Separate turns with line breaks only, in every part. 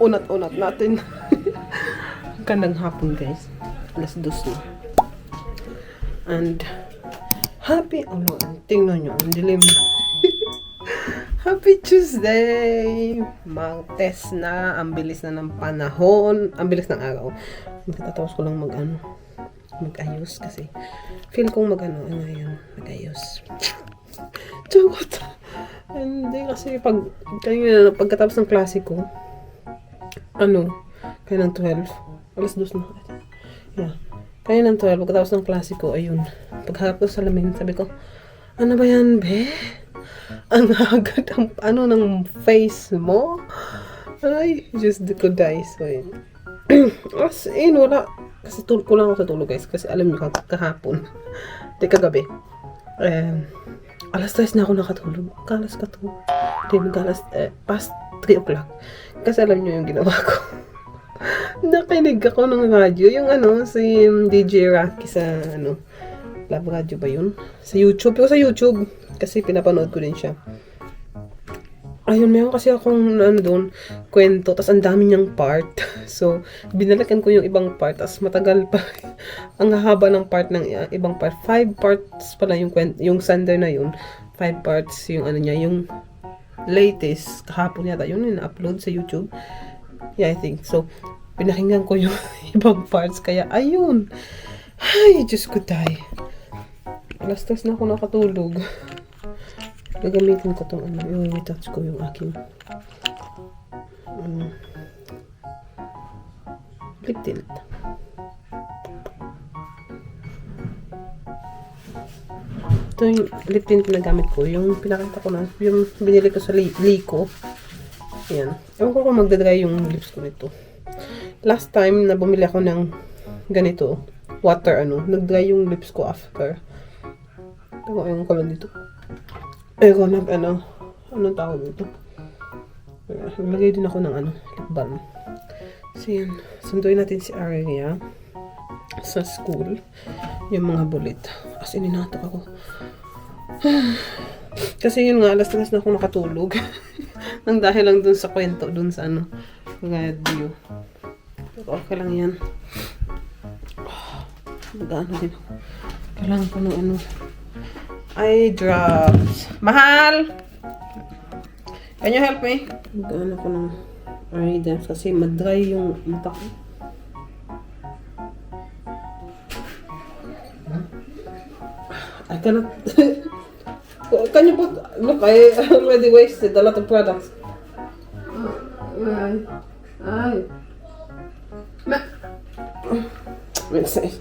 unat-unat natin. Gandang hapon guys. Alas 2 na. And happy, tingnan nyo, ang dilim. Happy Tuesday! Mag-test na, ang bilis na ng panahon, ang bilis ng araw. Magtatapos ko lang mag-ayos kasi feel kong mag-ayos. Chagot! Hindi kasi pagkatapos ng klase ko, kaya ng 12, alas 2 na. Yeah. Kaya ng 12, pagkatapos ng klase ko, ayun, pagharap ko sa salamin, sabi ko, ano ba yan, be? Ang agad ng face mo. Ay, just ko die. So, yun. As in, wala. Kasi kulang ako sa tulog, guys. Kasi alam niyo, kahapon. Di kagabi. Alas 3 na ako nakatulog. Kalas ka to. Past 3 o'clock. Kasi alam niyo yung ginawa ko. Nakinig ako ng radyo. Yung si DJ Rocky sa Love Radio ba yun? Sa YouTube. Yung sa YouTube. Kasi pinapanood ko din siya. Ayun, meron kasi akong doon, kwento. Tapos ang dami niyang part. So, binalikan ko yung ibang part. Tapos matagal pa. Ang haba ng part ng ibang part. 5 parts pala yung Sunday na yun. 5 parts yung yung latest. Kahapon yata. Yun yung na-upload sa YouTube. Yeah, I think. So, pinakinggan ko yung ibang parts. Kaya, ayun. Ay, Diyos ko tayo. Alas 3 na ako nakatulog. Gagamitin ko itong yung retouch ko yung aking lip tint. Ito yung lip tint na gamit ko. Yung pinakita ko na, yung binili ko sa Lico. Ayan. Ewan ko kung magdadry yung lips ko nito. Last time na bumili ako ng ganito, water nag-dry yung lips ko after. Pero yung kalan dito. Pero anong tawag dito? Naglagay din ako ng lip balm. So yan, sunduin natin si Aria sa school. Yung mga bulit. As in, inatok ako. Kasi yun nga, alas 3 na ako nakatulog. Nang dahil lang dun sa kwento, dun sa radio. Pero okay lang yan. Mag-ano din ako. Kailangan ko ng eye drops. Mahal! Can you help me? Mag-ano ko ng eye drops kasi mag-dry yung mata ko. I cannot... Can you put... Look, I already wasted a lot of products. Ay. Let's see.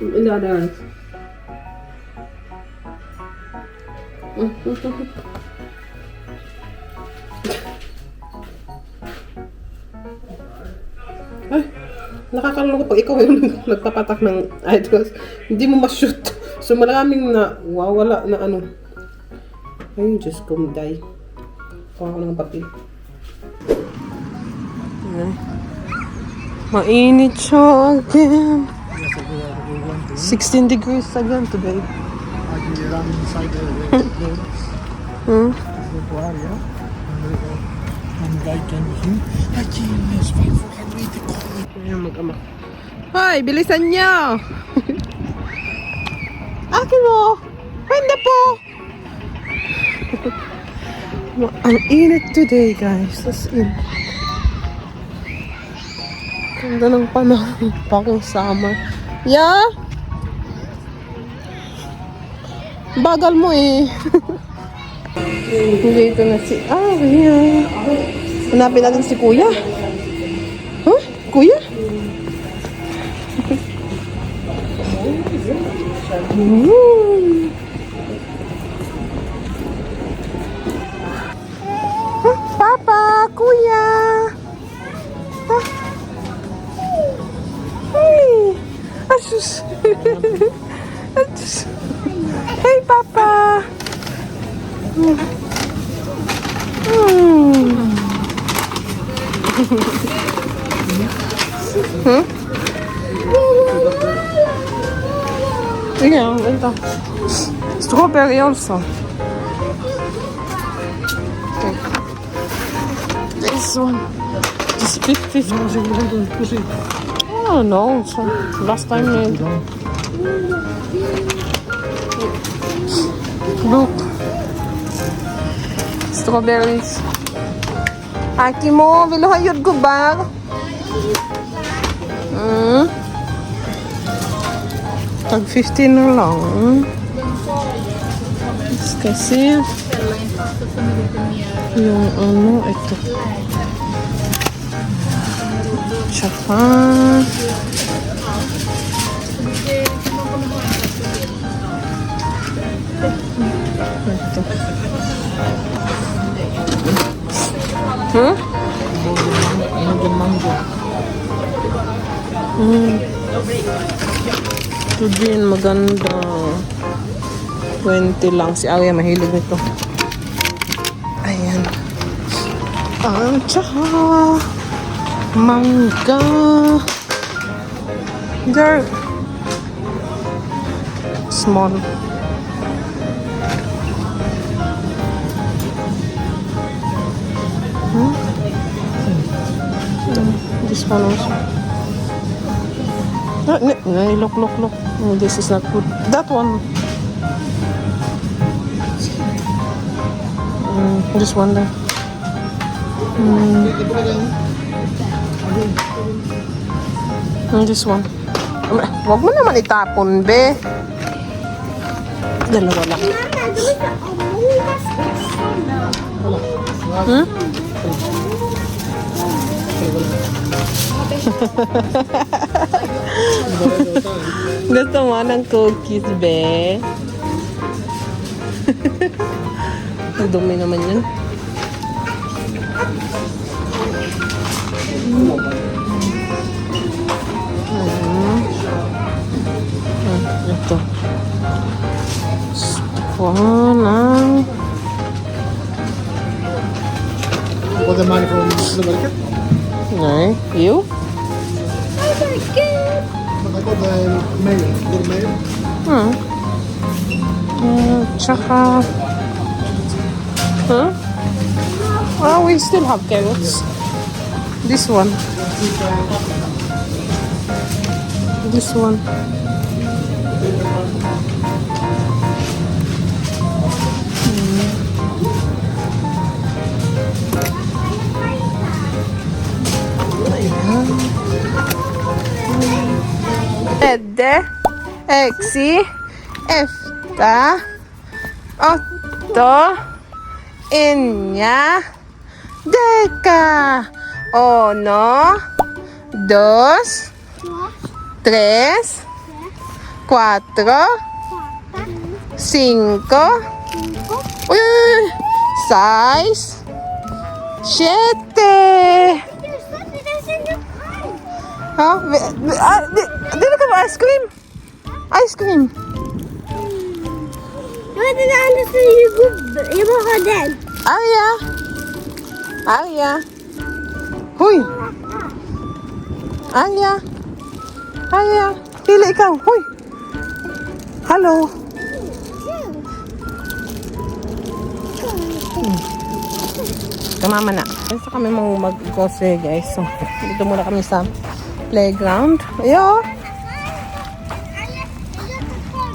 In the other ones. Ay, nakakalungkot pag ikaw yung nagpapatak ng idols. Hindi mo ma-shoot. So maraming wala na Ay, just come die. Kuha ko ng papel. Mainit siya again. 16 degrees again today.
I can get on inside the gates. And I can hear. I can't miss people can read the comment.
Ayan, mag-ama. Hoy, bilisan niyo! Akin mo! Hindi po! Ang init today, guys. As in. Ganda ng panahon. Parang summer. Yeah? Bagal mo eh. Dito na si Aria. Hanapin natin si Kuya. Huh? Kuya? Papa, Kuya. Hey. Asus. Asus. Hey, Papa. Huh? Sige, ito. Strawberry also. Okay. This one. This 50. Oh no, so last time made. Look. Strawberries. Aki mo, biluhayod ko ba? Tag 15 na lang. Kasi yung ano, ito. Tsaka ito.
Mango.
Ito din, maganda. 20 lang. Si Arya mahilig nito. Ayan. Tsaka mangga. They're small. This one also. No, look. Oh, this is not good. That one. This one there. This one. Wag mo naman itapon, be. Dalawa lang. Gusto mo ng cookies, be? Ang dumi naman yun. Ito. Gusto ng...
Got the money from the market?
Nay, you?
But I got the mail. The mail.
Tsaka... Huh? Oh, we still have carrots. This one. This one. Edde, exi, efta, otto, inya, deka, uno, dos, tres, cuatro, cinco, seis, siete. Huh? Dito ka ba? Ice cream? Ice cream.
Wat is anders dan je model?
Arya. Arya. Huy. Arya. Arya. Pili ikaw. Huy. Hello. Kamama na. Kasi kami mag-grocery guys. So, dito muna kami sa playground. Ayo.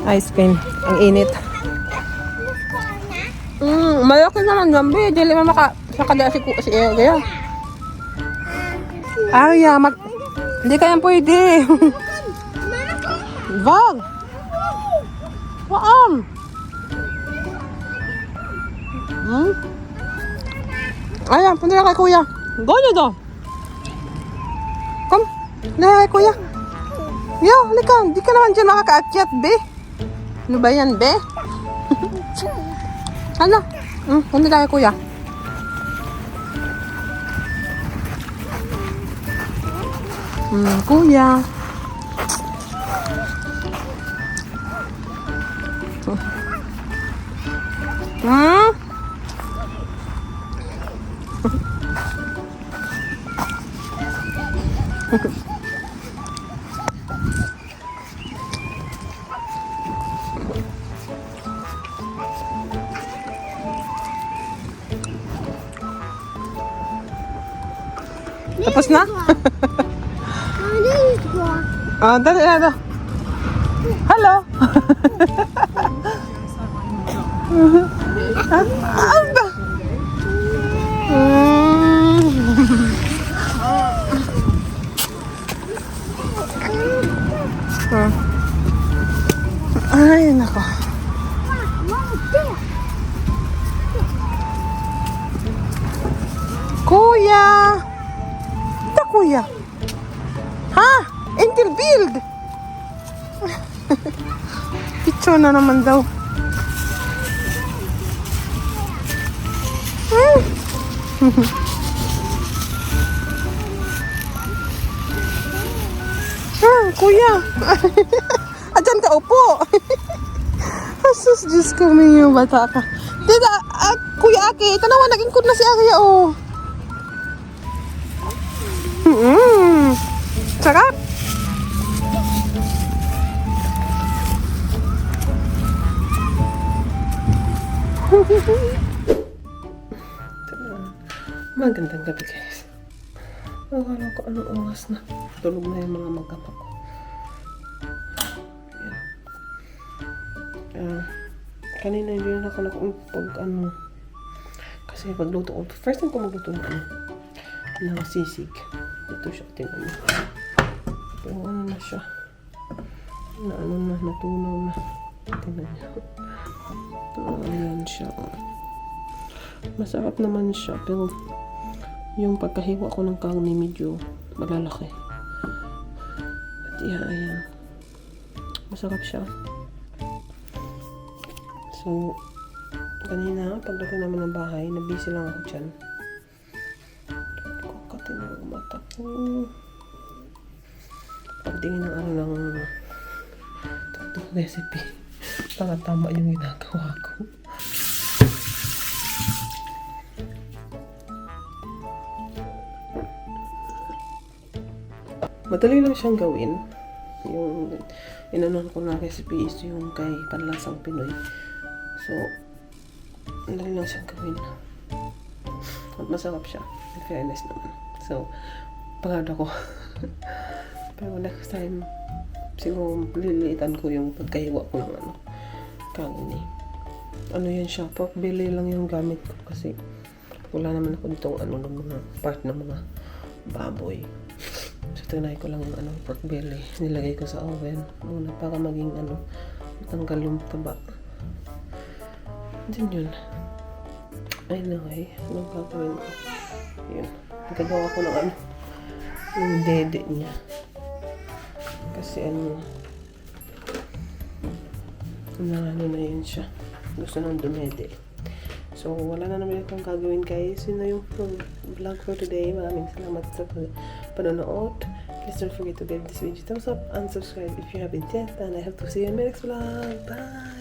Ice cream. Ang init. Malaki naman gambi. Dili mo makadala si Arya. Arya, hindi ka yan pwede. Wag. Waan. Ayan, punta na kay kuya. Go nyo do. Come. Na kay kuya. Yo, halika. Di ka naman dyan makakaakyat, be. Ano ba yan, be? Ano? Punta na kay kuya. Kuya. Tapos na?
This one.
Ah, dali, ano? Hello? Aba! Ay, nako. Kuya! Ito, kuya. Ha? Angel Build! Picture na naman daw. Kuya. Adyan ka, upo. Asus, Diyos ko, may bata ka. Dida, Kuya Aki, tanawa, naging na si Aki, oh. Sarap. Magandang gabi, guys. Akala ko anong oras na. Tulog na yung mga mag-ama ko. Kanina hindi na ako kasi pagluto ko. First time ko magluto ng sisig. Ito siya, tingnan mo. Pero ano na siya. Natunaw na. Tingnan niya. Ayan siya. Masarap naman siya, pero yung pagkahiwa ko ng karne medyo malalaki. At ayan. Masarap siya. So, kanina, pagdating naman ng bahay, nabisi lang ako dyan. Kakatin ang mata ko. Pagtingin ng ng recipe. Para tama yung ginagawa ko. Madali lang siyang gawin. Yung inanon ko na recipe is yung kay Panlasang Pinoy. So, madali lang siyang gawin. At masarap siya. In fairness naman. So, proud ako. Pero next time, siguro liliitan ko yung pagkahiwa ko ng karne. Ano yan siya? Pork belly lang yung gamit ko kasi wala naman ako ditong ng mga part ng mga baboy. So, tinay ko lang yung pork belly. Nilagay ko sa oven. Muna para maging matanggal yung taba. Then yun. Anyway, anong gagawin ko? Yun. Nagagawa ko ng yung dede niya. Kasi na yun siya. Gusto nang dumede. So, wala na naman akong gagawin, guys. Yun na yung vlog for today. Maraming salamat sa panonood. Please don't forget to give this video thumbs up and subscribe if you haven't yet. And I hope to see you in my next vlog. Bye!